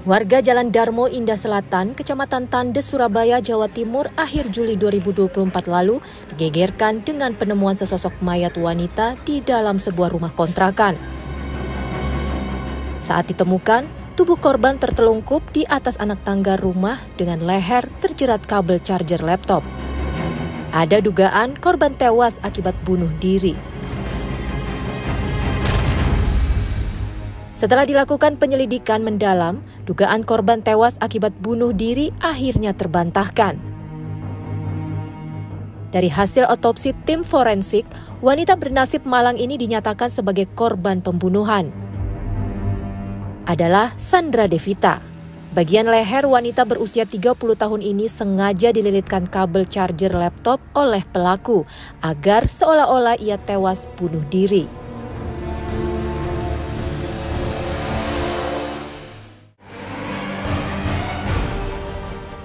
Warga Jalan Darmo Indah Selatan, Kecamatan Tandes, Surabaya, Jawa Timur, akhir Juli 2024 lalu digegerkan dengan penemuan sesosok mayat wanita di dalam sebuah rumah kontrakan. Saat ditemukan, tubuh korban tertelungkup di atas anak tangga rumah dengan leher terjerat kabel charger laptop. Ada dugaan korban tewas akibat bunuh diri. Setelah dilakukan penyelidikan mendalam, dugaan korban tewas akibat bunuh diri akhirnya terbantahkan. Dari hasil otopsi tim forensik, wanita bernasib malang ini dinyatakan sebagai korban pembunuhan. Adalah Sandra Devita. Bagian leher wanita berusia 30 tahun ini sengaja dililitkan kabel charger laptop oleh pelaku agar seolah-olah ia tewas bunuh diri.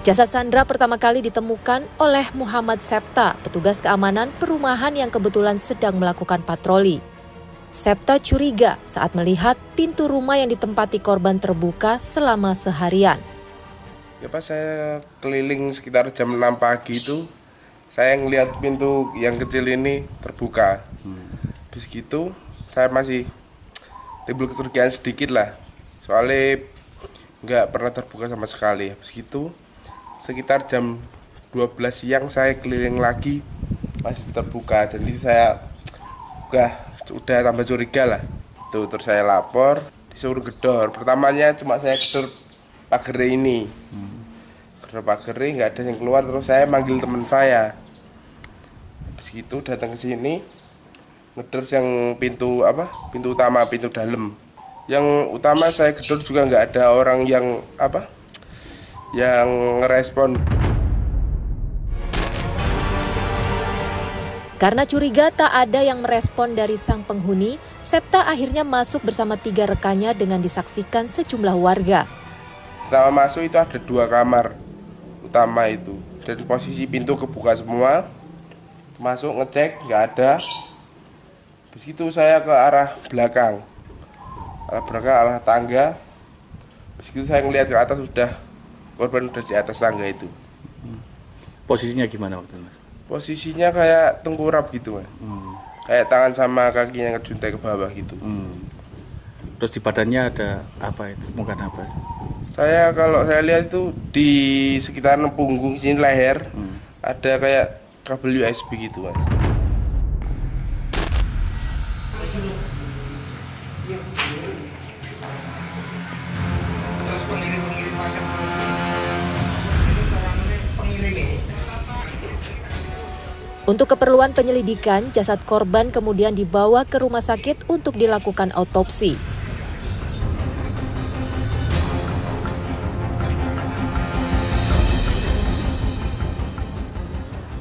Jasad Sandra pertama kali ditemukan oleh Muhammad Septa, petugas keamanan perumahan yang kebetulan sedang melakukan patroli. Septa curiga saat melihat pintu rumah yang ditempati korban terbuka selama seharian. Ya pas saya keliling sekitar jam 6 pagi itu, saya ngelihat pintu yang kecil ini terbuka. Habis gitu, saya masih timbul kecurigaan sedikit lah, soalnya nggak pernah terbuka sama sekali. Habis gitu, sekitar jam 12 siang saya keliling lagi, masih terbuka. Jadi saya udah tambah curiga lah. Terus saya lapor, disuruh gedor. Pertamanya cuma saya gedor pagar ini. Gedor pagar nggak ada yang keluar, terus saya manggil teman saya. Habis itu datang ke sini, ngedor yang pintu utama, pintu dalam. Yang utama saya gedor juga nggak ada orang yang ngerespon. Karena curiga tak ada yang merespon dari sang penghuni, Septa akhirnya masuk bersama 3 rekannya dengan disaksikan sejumlah warga. Pertama masuk itu ada 2 kamar utama itu, dan posisi pintu kebuka semua. Masuk ngecek nggak ada. Habis itu saya ke arah belakang, arah tangga. Habis itu saya ngelihat ke atas, korban udah di atas tangga itu. Posisinya gimana waktu itu, Mas? Posisinya kayak tengkurap gitu, Mas. Kayak tangan sama kakinya ngejuntai ke bawah gitu. Terus di badannya ada apa itu? Bukan apa? Kalau saya lihat itu di sekitaran punggung sini, leher, ada kayak kabel USB gitu, Mas. Untuk keperluan penyelidikan, jasad korban kemudian dibawa ke rumah sakit untuk dilakukan autopsi.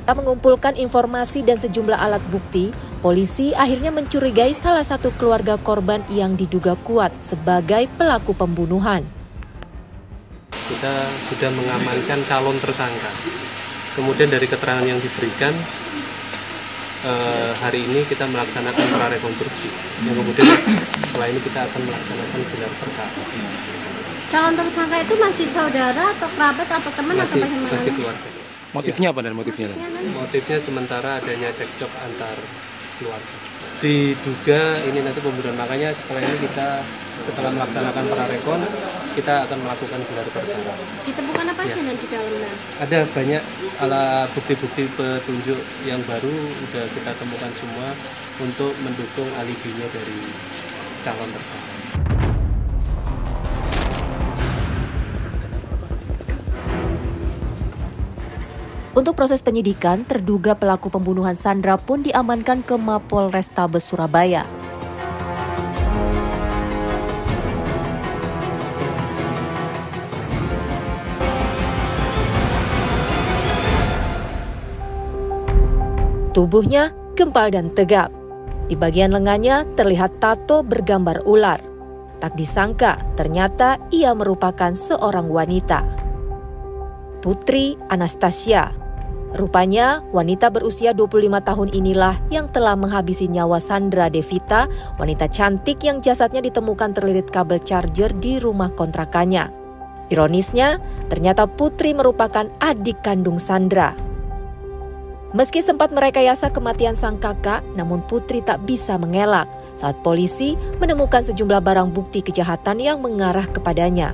Setelah mengumpulkan informasi dan sejumlah alat bukti, polisi akhirnya mencurigai salah satu keluarga korban yang diduga kuat sebagai pelaku pembunuhan. Kita sudah mengamankan calon tersangka. Kemudian dari keterangan yang diberikan, hari ini kita melaksanakan prarekonstruksi. Yang kemudian setelah ini kita akan melaksanakan gelar perkara. Calon tersangka itu masih saudara atau kerabat atau teman atau bagaimana? Masih keluarga. Motifnya apa dan motifnya? Motifnya sementara adanya cekcok antar keluarga. Diduga ini nanti pembunuhan, makanya setelah melaksanakan prarekon, kita akan melakukan gelar perkara. Ditemukan apa aja nanti dalamnya? Ada banyak bukti-bukti petunjuk yang baru udah kita temukan semua untuk mendukung alibinya dari calon tersangka. Untuk proses penyidikan, terduga pelaku pembunuhan Sandra pun diamankan ke Mapolrestabes Surabaya. Tubuhnya gempal dan tegap. Di bagian lengannya terlihat tato bergambar ular. Tak disangka, ternyata ia merupakan seorang wanita. Putri Anastasia. Rupanya, wanita berusia 25 tahun inilah yang telah menghabisi nyawa Sandra Devita, wanita cantik yang jasadnya ditemukan terlilit kabel charger di rumah kontrakannya. Ironisnya, ternyata Putri merupakan adik kandung Sandra. Meski sempat merekayasa kematian sang kakak, namun Putri tak bisa mengelak saat polisi menemukan sejumlah barang bukti kejahatan yang mengarah kepadanya.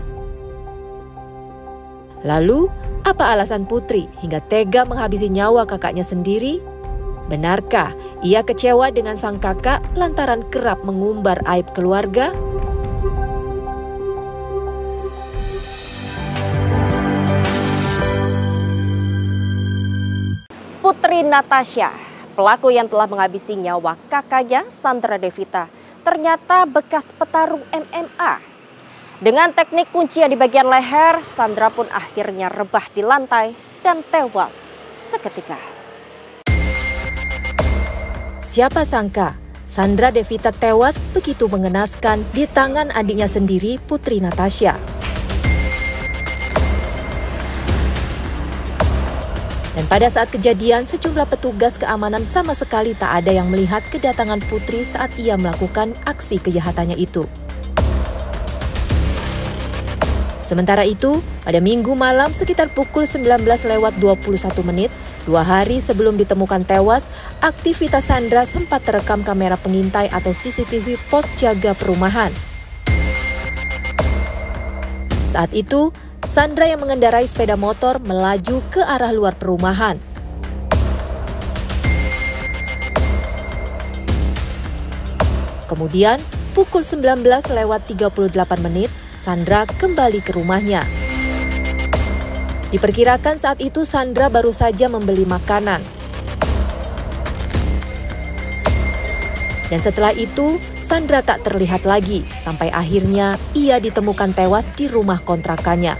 Lalu, apa alasan Putri hingga tega menghabisi nyawa kakaknya sendiri? Benarkah ia kecewa dengan sang kakak lantaran kerap mengumbar aib keluarga? Putri Natasha, pelaku yang telah menghabisi nyawa kakaknya Sandra Devita, ternyata bekas petarung MMA. Dengan teknik kuncian di bagian leher, Sandra pun akhirnya rebah di lantai dan tewas seketika. Siapa sangka Sandra Devita tewas begitu mengenaskan di tangan adiknya sendiri, Putri Natasha. Dan pada saat kejadian, sejumlah petugas keamanan sama sekali tak ada yang melihat kedatangan Putri saat ia melakukan aksi kejahatannya itu. Sementara itu, pada Minggu malam sekitar pukul 19:21, 2 hari sebelum ditemukan tewas, aktivitas Sandra sempat terekam kamera pengintai atau CCTV pos jaga perumahan. Saat itu, Sandra yang mengendarai sepeda motor melaju ke arah luar perumahan. Kemudian, pukul 19:38, Sandra kembali ke rumahnya. Diperkirakan saat itu Sandra baru saja membeli makanan. Dan setelah itu, Sandra tak terlihat lagi sampai akhirnya ia ditemukan tewas di rumah kontrakannya.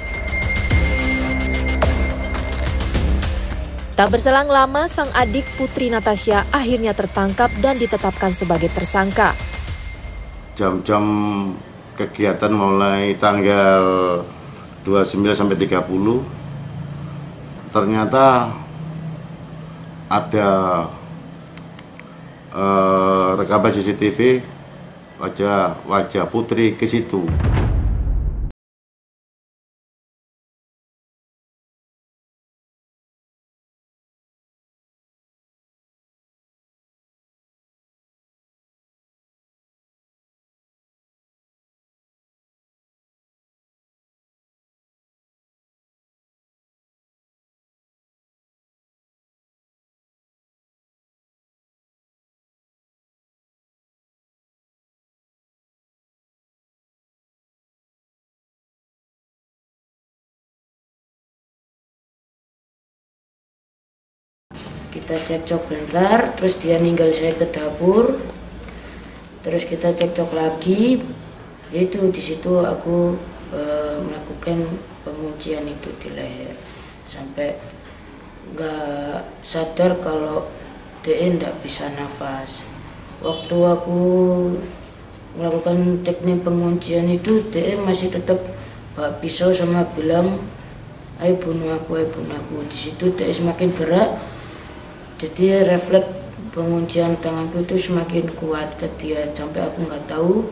Tak berselang lama, sang adik Putri Natasha akhirnya tertangkap dan ditetapkan sebagai tersangka. Jam-jam kegiatan mulai tanggal 29 sampai 30, ternyata ada rekaman CCTV wajah Putri ke situ. Kita cekcok bentar, terus dia ninggal saya ke dapur, terus kita cekcok lagi, itu di situ aku melakukan penguncian itu di leher sampai nggak sadar kalau dia nggak bisa nafas. Waktu aku melakukan teknik penguncian itu, dia masih tetap bawa pisau sama bilang, ayo bunuh aku, ayo bunuh aku. Di situ dia semakin gerak. Jadi refleks penguncian tanganku itu semakin kuat ke dia sampai aku nggak tahu,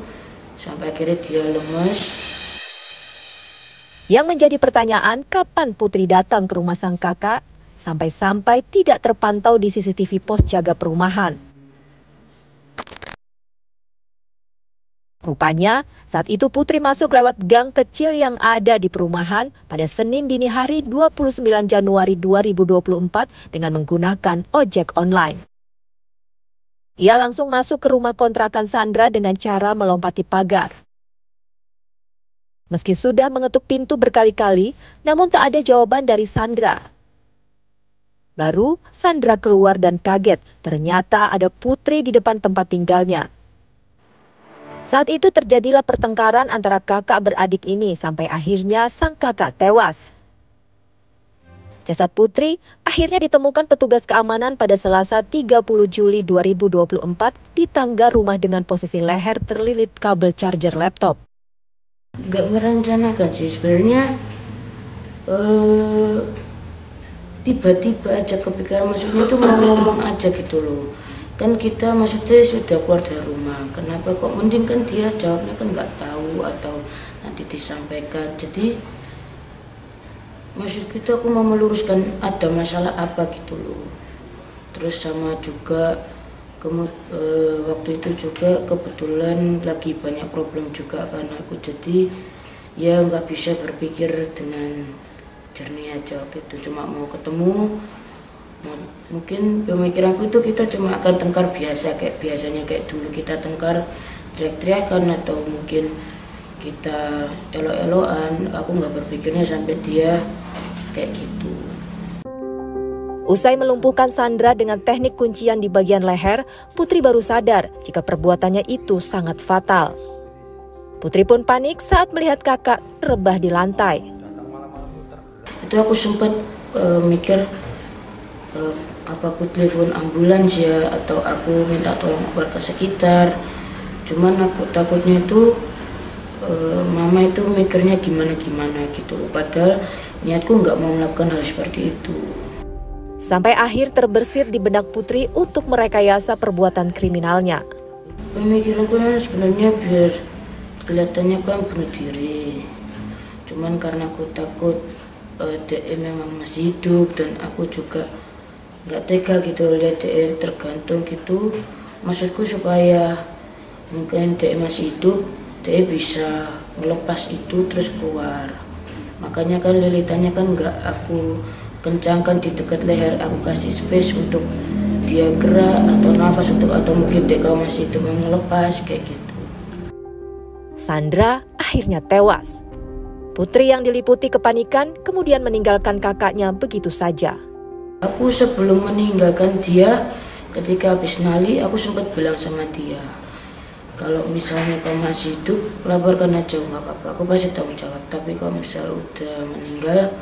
sampai akhirnya dia lemas. Yang menjadi pertanyaan, kapan Putri datang ke rumah sang kakak sampai-sampai tidak terpantau di CCTV pos jaga perumahan. Rupanya, saat itu Putri masuk lewat gang kecil yang ada di perumahan pada Senin dini hari 29 Januari 2024 dengan menggunakan ojek online. Ia langsung masuk ke rumah kontrakan Sandra dengan cara melompati pagar. Meski sudah mengetuk pintu berkali-kali, namun tak ada jawaban dari Sandra. Baru Sandra keluar dan kaget, ternyata ada Putri di depan tempat tinggalnya. Saat itu terjadilah pertengkaran antara kakak beradik ini sampai akhirnya sang kakak tewas. Jasad Putri akhirnya ditemukan petugas keamanan pada Selasa 30 Juli 2024 di tangga rumah dengan posisi leher terlilit kabel charger laptop. Gak merencanakan sih sebenarnya, tiba-tiba aja kepikiran, maksudnya tuh mau ngomong aja gitu loh. Kan kita maksudnya sudah keluar dari rumah, kenapa kok mending kan dia jawabnya kan nggak tahu atau nanti disampaikan. Jadi Maksudku itu aku mau meluruskan ada masalah apa gitu loh. Terus sama juga waktu itu juga kebetulan lagi banyak problem juga kan aku, jadi ya nggak bisa berpikir dengan jernih aja waktu itu, cuma mau ketemu. Mungkin pemikiranku itu kita cuma akan tengkar biasa kayak biasanya, kayak dulu kita tengkar teriak-teriakan atau mungkin kita elok-elokan. Aku nggak berpikirnya sampai dia kayak gitu. Usai melumpuhkan Sandra dengan teknik kuncian di bagian leher, Putri baru sadar jika perbuatannya itu sangat fatal. Putri pun panik saat melihat kakak rebah di lantai. Itu aku sempat mikir apa aku telepon ambulans ya, atau aku minta tolong warga sekitar. Cuman aku takutnya itu mama itu mikirnya gimana-gimana gitu loh. Padahal niatku nggak mau melakukan hal seperti itu. Sampai akhir terbersit di benak Putri untuk merekayasa perbuatan kriminalnya. Pemikiranku sebenarnya biar kelihatannya kan bunuh diri. Cuman karena aku takut DE memang masih hidup dan aku juga nggak tega gitu lihat DE tergantung gitu. Maksudku supaya mungkin DE masih hidup, DE bisa ngelepas itu terus keluar. Makanya kan lilitannya kan nggak aku kencangkan di dekat leher, aku kasih space untuk dia gerak atau nafas atau mungkin DE kalau masih hidup ngelepas kayak gitu. Sandra akhirnya tewas. Putri yang diliputi kepanikan kemudian meninggalkan kakaknya begitu saja. Aku sebelum meninggalkan dia, ketika habis nali, aku sempat bilang sama dia, kalau misalnya kau masih hidup, laporkan aja, nggak apa-apa, aku pasti tanggung jawab. Tapi kalau misal udah meninggal,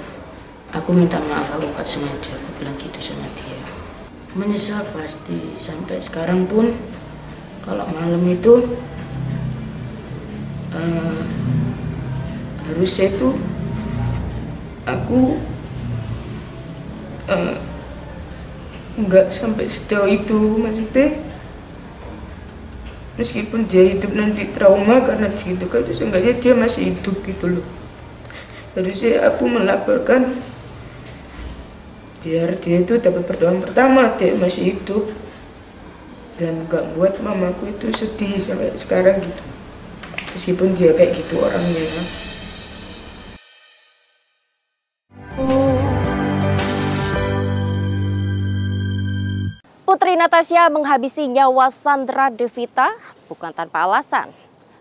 aku minta maaf, aku gak sengaja, aku bilang gitu sama dia. Menyesal pasti, sampai sekarang pun, kalau malam itu, harusnya itu, aku nggak sampai sejauh itu, maksudnya meskipun dia hidup nanti trauma karena gitu kan, itu seenggaknya dia masih hidup gitu loh. Harusnya aku melaporkan biar dia itu dapat pertolongan pertama, dia masih hidup, dan nggak buat mamaku itu sedih sampai sekarang gitu, meskipun dia kayak gitu orangnya. Putri Natasha menghabisi nyawa Sandra Devita bukan tanpa alasan.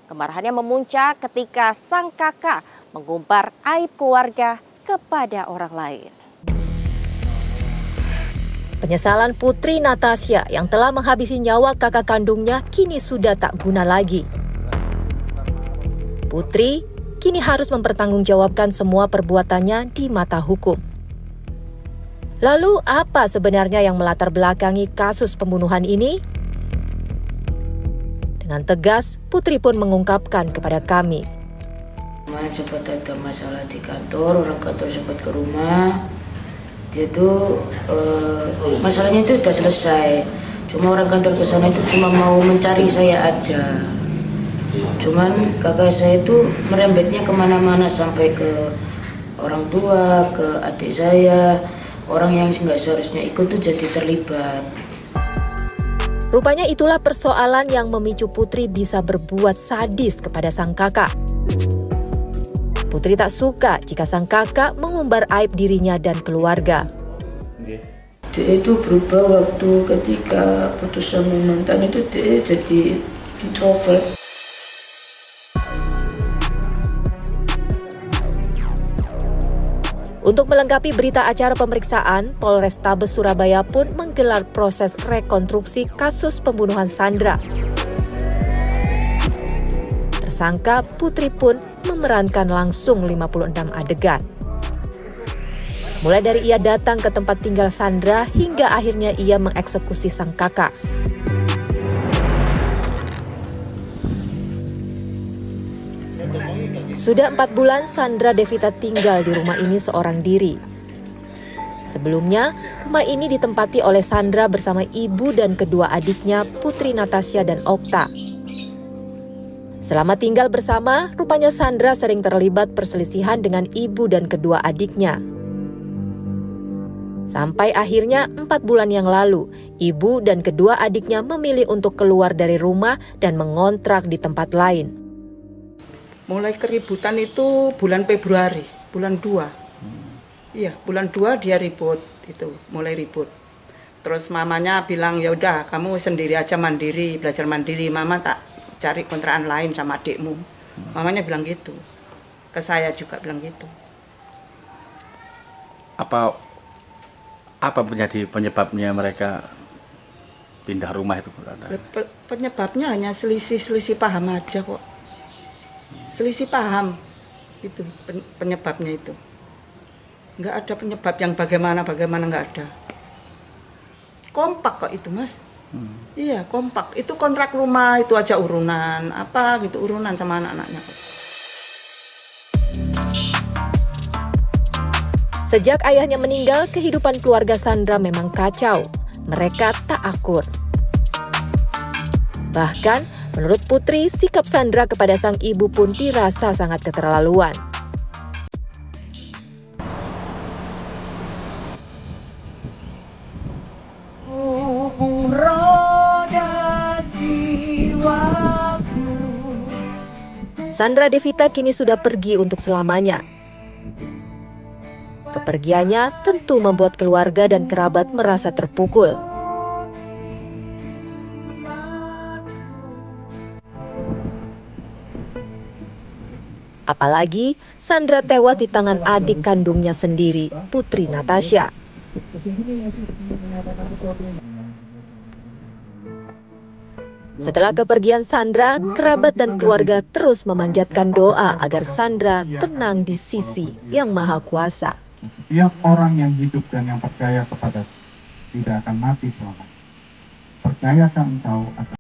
Kemarahannya memuncak ketika sang kakak mengumbar aib keluarga kepada orang lain. Penyesalan Putri Natasha yang telah menghabisi nyawa kakak kandungnya kini sudah tak guna lagi. Putri kini harus mempertanggungjawabkan semua perbuatannya di mata hukum. Lalu apa sebenarnya yang melatar belakangi kasus pembunuhan ini? Dengan tegas, Putri pun mengungkapkan kepada kami. Kemarin sempat ada masalah di kantor, orang kantor sempat ke rumah. Dia tuh masalahnya itu udah selesai. Cuma orang kantor ke sana itu cuma mau mencari saya aja. Cuman kakak saya itu merembetnya kemana-mana sampai ke orang tua, ke adik saya. Orang yang nggak seharusnya ikut tuh jadi terlibat. Rupanya itulah persoalan yang memicu Putri bisa berbuat sadis kepada sang kakak. Putri tak suka jika sang kakak mengumbar aib dirinya dan keluarga. Dia itu berubah waktu ketika putus sama mantan itu, dia jadi introvert. Untuk melengkapi berita acara pemeriksaan, Polrestabes Surabaya pun menggelar proses rekonstruksi kasus pembunuhan Sandra. Tersangka Putri pun memerankan langsung 56 adegan. Mulai dari ia datang ke tempat tinggal Sandra hingga akhirnya ia mengeksekusi sang kakak. Sudah 4 bulan Sandra Devita tinggal di rumah ini seorang diri. Sebelumnya, rumah ini ditempati oleh Sandra bersama ibu dan kedua adiknya Putri Natasha dan Okta. Selama tinggal bersama, rupanya Sandra sering terlibat perselisihan dengan ibu dan kedua adiknya. Sampai akhirnya 4 bulan yang lalu, ibu dan kedua adiknya memilih untuk keluar dari rumah dan mengontrak di tempat lain. Mulai keributan itu bulan Februari, bulan 2. Iya, bulan 2 dia ribut itu, mulai ribut. Terus mamanya bilang, ya udah kamu sendiri aja mandiri, belajar mandiri, mama tak cari kontrakan lain sama adikmu. Mamanya bilang gitu. Ke saya juga bilang gitu. Apa menjadi penyebabnya mereka pindah rumah itu? Penyebabnya hanya selisih paham aja kok. Selisih paham itu penyebabnya itu. Nggak ada penyebab yang bagaimana nggak ada. Kompak kok itu, Mas. Iya, kompak. Itu kontrak rumah itu aja urunan apa gitu, urunan sama anak-anaknya kok. Sejak ayahnya meninggal, kehidupan keluarga Sandra memang kacau. Mereka tak akur. Bahkan, menurut Putri, sikap Sandra kepada sang ibu pun dirasa sangat keterlaluan. Sandra Devita kini sudah pergi untuk selamanya. Kepergiannya tentu membuat keluarga dan kerabat merasa terpukul. Apalagi Sandra tewas di tangan adik kandungnya sendiri, Putri Natasha. Setelah kepergian Sandra, kerabat dan keluarga terus memanjatkan doa agar Sandra tenang di sisi Yang Maha Kuasa. Setiap orang yang hidup dan yang percaya kepada tidak akan mati selamanya. Percayakan engkau akan